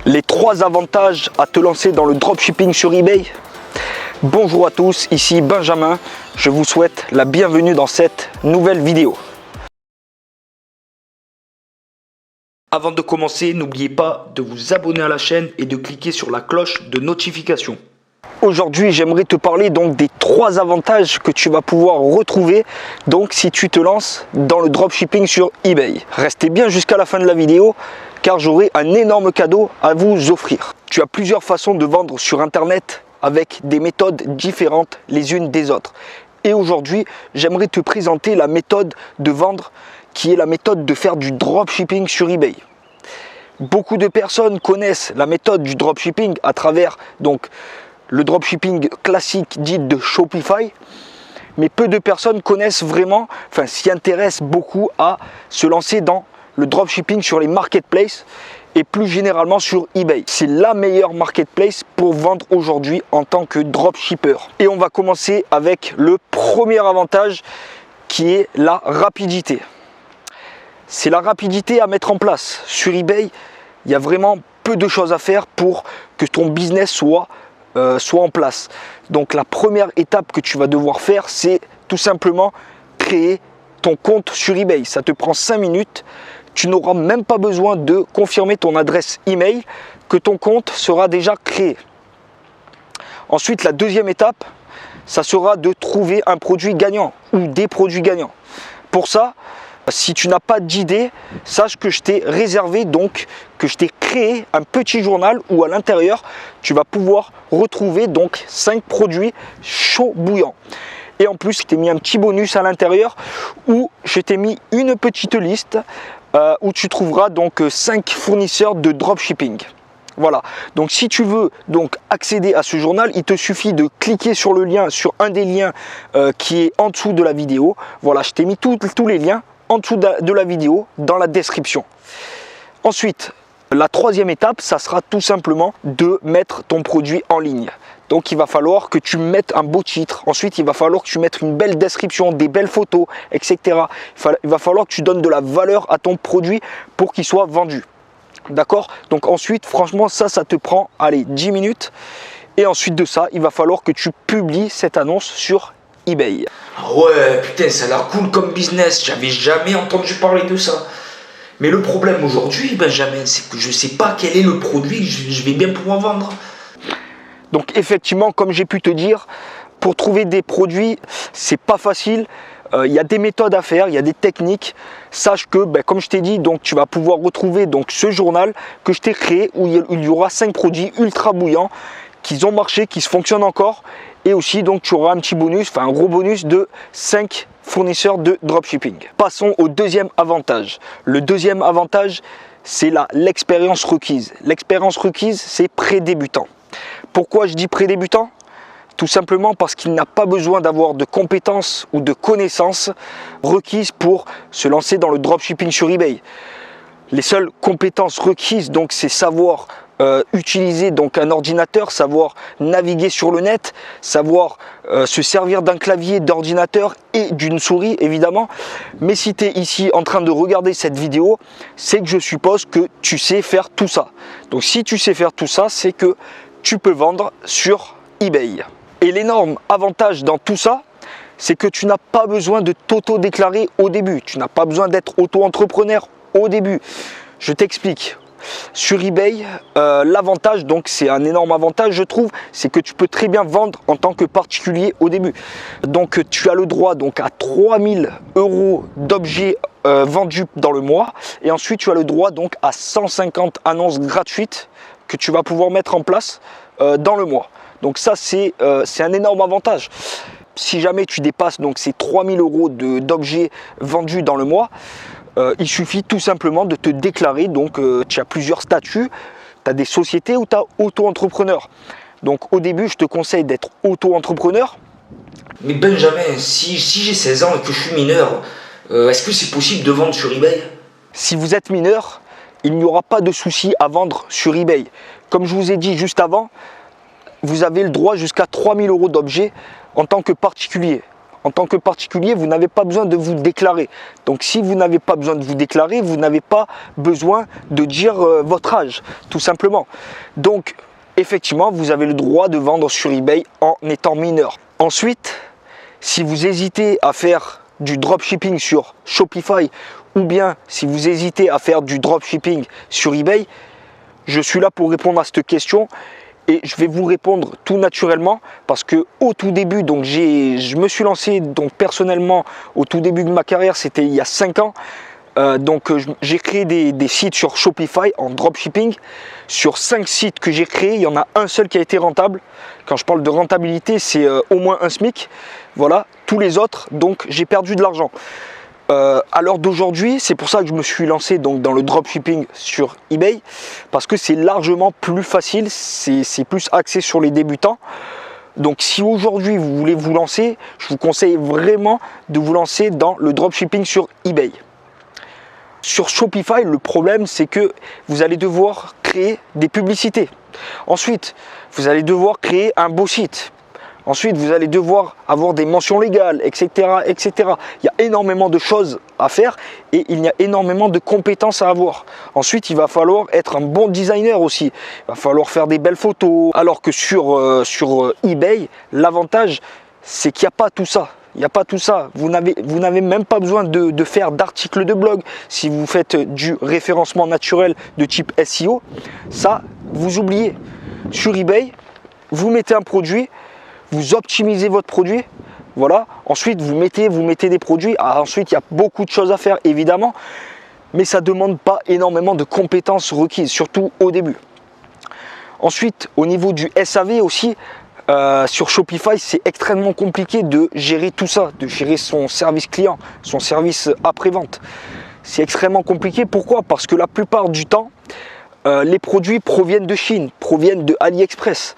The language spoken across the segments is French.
Les 3 avantages à te lancer dans le dropshipping sur eBay. Bonjour à tous, ici Benjamin. Je vous souhaite la bienvenue dans cette nouvelle vidéo. Avant de commencer, n'oubliez pas de vous abonner à la chaîne et de cliquer sur la cloche de notification. Aujourd'hui, j'aimerais te parler donc des 3 avantages que tu vas pouvoir retrouver donc si tu te lances dans le dropshipping sur eBay. Restez bien jusqu'à la fin de la vidéo car j'aurai un énorme cadeau à vous offrir. Tu as plusieurs façons de vendre sur internet avec des méthodes différentes les unes des autres. Et aujourd'hui, j'aimerais te présenter la méthode de vendre qui est la méthode de faire du dropshipping sur eBay. Beaucoup de personnes connaissent la méthode du dropshipping à travers donc le dropshipping classique dit de Shopify, mais peu de personnes connaissent vraiment, s'y intéressent beaucoup à se lancer dans le dropshipping sur les marketplaces et plus généralement sur eBay. C'est la meilleure marketplace pour vendre aujourd'hui en tant que dropshipper. Et on va commencer avec le premier avantage qui est la rapidité. C'est la rapidité à mettre en place. Sur eBay, il y a vraiment peu de choses à faire pour que ton business soit en place. Donc la première étape que tu vas devoir faire, c'est tout simplement créer ton compte sur eBay. Ça te prend 5 minutes. Tu n'auras même pas besoin de confirmer ton adresse email que ton compte sera déjà créé. Ensuite, la deuxième étape, ça sera de trouver un produit gagnant ou des produits gagnants. Pour ça, si tu n'as pas d'idée, sache que je t'ai réservé, donc que je t'ai créé un petit journal où à l'intérieur, tu vas pouvoir retrouver donc 5 produits chauds bouillants. Et en plus, je t'ai mis un petit bonus à l'intérieur où je t'ai mis une petite liste où tu trouveras donc 5 fournisseurs de dropshipping. Voilà, donc si tu veux donc accéder à ce journal, il te suffit de cliquer sur le lien, sur un des liens qui est en dessous de la vidéo. Voilà, je t'ai mis tous les liens en dessous de la vidéo dans la description. Ensuite, la troisième étape, ça sera tout simplement de mettre ton produit en ligne. Donc il va falloir que tu mettes un beau titre. Ensuite, il va falloir que tu mettes une belle description, des belles photos, etc. Il va falloir que tu donnes de la valeur à ton produit pour qu'il soit vendu. D'accord? Donc ensuite, franchement, ça te prend, allez, 10 minutes. Et ensuite de ça, il va falloir que tu publies cette annonce sur eBay. Ah ouais, putain, ça a l'air cool comme business. J'avais jamais entendu parler de ça. Mais le problème aujourd'hui, Benjamin, c'est que je sais pas quel est le produit que je vais bien pouvoir vendre. Donc effectivement, comme j'ai pu te dire, pour trouver des produits, c'est pas facile. Il y a des méthodes à faire, il y a des techniques. Sache que, comme je t'ai dit, donc tu vas pouvoir retrouver donc ce journal que je t'ai créé où il y aura 5 produits ultra bouillants qui ont marché, qui se fonctionnent encore. Et aussi, donc tu auras un petit bonus, un gros bonus de 5 fournisseurs de dropshipping. Passons au deuxième avantage. Le deuxième avantage, c'est l'expérience requise. L'expérience requise, c'est pré-débutant. Pourquoi je dis pré-débutant? Tout simplement parce qu'il n'a pas besoin d'avoir de compétences ou de connaissances requises pour se lancer dans le dropshipping sur eBay. Les seules compétences requises, donc, c'est savoir utiliser donc un ordinateur, savoir naviguer sur le net, savoir se servir d'un clavier d'ordinateur et d'une souris évidemment. Mais si tu es ici en train de regarder cette vidéo, c'est que je suppose que tu sais faire tout ça. Donc si tu sais faire tout ça, c'est que tu peux vendre sur eBay. Et l'énorme avantage dans tout ça, c'est que tu n'as pas besoin de t'auto-déclarer au début. Tu n'as pas besoin d'être auto-entrepreneur au début. Je t'explique. Sur eBay, l'avantage, donc c'est un énorme avantage je trouve, c'est que tu peux très bien vendre en tant que particulier au début. Donc tu as le droit donc à 3000 € d'objets vendus dans le mois et ensuite tu as le droit donc à 150 annonces gratuites que tu vas pouvoir mettre en place dans le mois. Donc ça c'est un énorme avantage. Si jamais tu dépasses donc ces 3000 € d'objets vendus dans le mois, il suffit tout simplement de te déclarer. Donc tu as plusieurs statuts, tu as des sociétés ou tu as auto-entrepreneur. Donc au début je te conseille d'être auto-entrepreneur. Mais Benjamin, si j'ai 16 ans et que je suis mineur, est-ce que c'est possible de vendre sur eBay? Si vous êtes mineur, il n'y aura pas de souci à vendre sur eBay. Comme je vous ai dit juste avant, vous avez le droit jusqu'à 3000 € d'objets en tant que particulier. En tant que particulier, vous n'avez pas besoin de vous déclarer. Donc si vous n'avez pas besoin de vous déclarer, vous n'avez pas besoin de dire votre âge, tout simplement. Donc effectivement, vous avez le droit de vendre sur eBay en étant mineur. Ensuite, si vous hésitez à faire du dropshipping sur Shopify ou bien si vous hésitez à faire du dropshipping sur eBay, je suis là pour répondre à cette question et je vais vous répondre tout naturellement parce que au tout début, donc je me suis lancé donc personnellement au tout début de ma carrière, c'était il y a 5 ans. J'ai créé des sites sur Shopify en dropshipping. Sur 5 sites que j'ai créés, il y en a un seul qui a été rentable. Quand je parle de rentabilité, c'est au moins un SMIC. Voilà, tous les autres, donc j'ai perdu de l'argent. À l'heure d'aujourd'hui, c'est pour ça que je me suis lancé donc dans le dropshipping sur eBay, parce que c'est largement plus facile, c'est plus axé sur les débutants. Donc si aujourd'hui vous voulez vous lancer, je vous conseille vraiment de vous lancer dans le dropshipping sur eBay. Sur Shopify, le problème c'est que vous allez devoir créer des publicités. Ensuite, vous allez devoir créer un beau site. Ensuite, vous allez devoir avoir des mentions légales, etc., etc. Il y a énormément de choses à faire et il y a énormément de compétences à avoir. Ensuite, il va falloir être un bon designer aussi. Il va falloir faire des belles photos. Alors que sur eBay, l'avantage, c'est qu'il n'y a pas tout ça. Il n'y a pas tout ça. Vous n'avez même pas besoin de faire d'articles de blog. Si vous faites du référencement naturel de type SEO, ça, vous oubliez. Sur eBay, vous mettez un produit, vous optimisez votre produit, voilà. Ensuite, vous mettez des produits. Ensuite, il y a beaucoup de choses à faire, évidemment, mais ça ne demande pas énormément de compétences requises, surtout au début. Ensuite, au niveau du SAV aussi, sur Shopify, c'est extrêmement compliqué de gérer tout ça, de gérer son service client, son service après-vente. C'est extrêmement compliqué. Pourquoi? Parce que la plupart du temps, les produits proviennent de Chine, proviennent de AliExpress.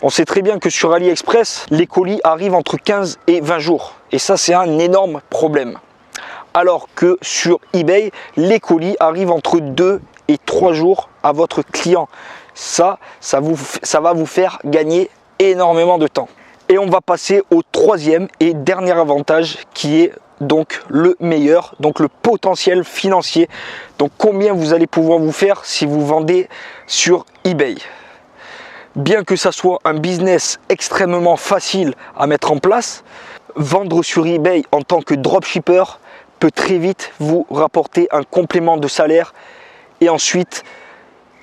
On sait très bien que sur AliExpress, les colis arrivent entre 15 et 20 jours. Et ça, c'est un énorme problème. Alors que sur eBay, les colis arrivent entre 2 et 3 jours à votre client. Ça va vous faire gagner énormément de temps. Et on va passer au troisième et dernier avantage qui est donc le meilleur, donc le potentiel financier. Donc combien vous allez pouvoir vous faire si vous vendez sur eBay. Bien que ça soit un business extrêmement facile à mettre en place, vendre sur eBay en tant que dropshipper peut très vite vous rapporter un complément de salaire et ensuite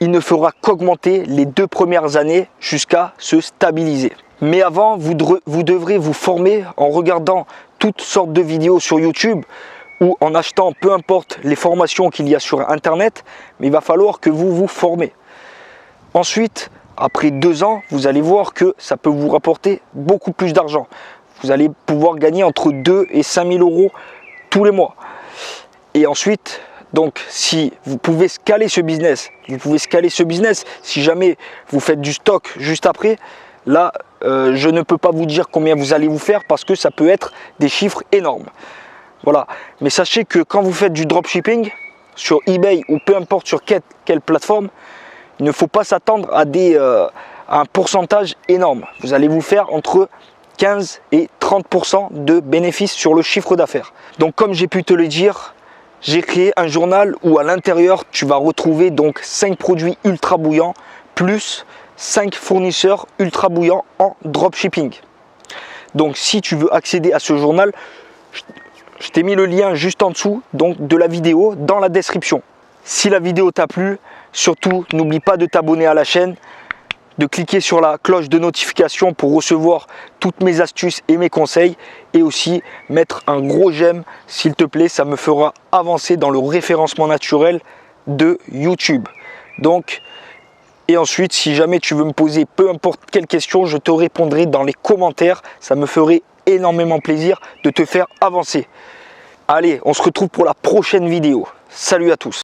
il ne fera qu'augmenter les 2 premières années jusqu'à se stabiliser. Mais avant, vous devrez vous former en regardant toutes sortes de vidéos sur YouTube ou en achetant peu importe les formations qu'il y a sur Internet, mais il va falloir que vous vous formez. Ensuite, après 2 ans, vous allez voir que ça peut vous rapporter beaucoup plus d'argent. Vous allez pouvoir gagner entre 2 et 5 000 euros tous les mois. Et ensuite, donc si vous pouvez scaler ce business, si jamais vous faites du stock juste après, là, je ne peux pas vous dire combien vous allez vous faire parce que ça peut être des chiffres énormes. Voilà. Mais sachez que quand vous faites du dropshipping sur eBay ou peu importe sur quelle plateforme, il ne faut pas s'attendre à un pourcentage énorme. Vous allez vous faire entre 15 et 30% de bénéfices sur le chiffre d'affaires. Donc comme j'ai pu te le dire, j'ai créé un journal où à l'intérieur tu vas retrouver donc 5 produits ultra bouillants plus 5 fournisseurs ultra bouillants en dropshipping. Donc si tu veux accéder à ce journal, je t'ai mis le lien juste en dessous donc de la vidéo dans la description. Si la vidéo t'a plu, surtout n'oublie pas de t'abonner à la chaîne, de cliquer sur la cloche de notification pour recevoir toutes mes astuces et mes conseils et aussi mettre un gros j'aime s'il te plaît, ça me fera avancer dans le référencement naturel de YouTube. Donc, et ensuite si jamais tu veux me poser peu importe quelle question, je te répondrai dans les commentaires, ça me ferait énormément plaisir de te faire avancer. Allez, on se retrouve pour la prochaine vidéo. Salut à tous.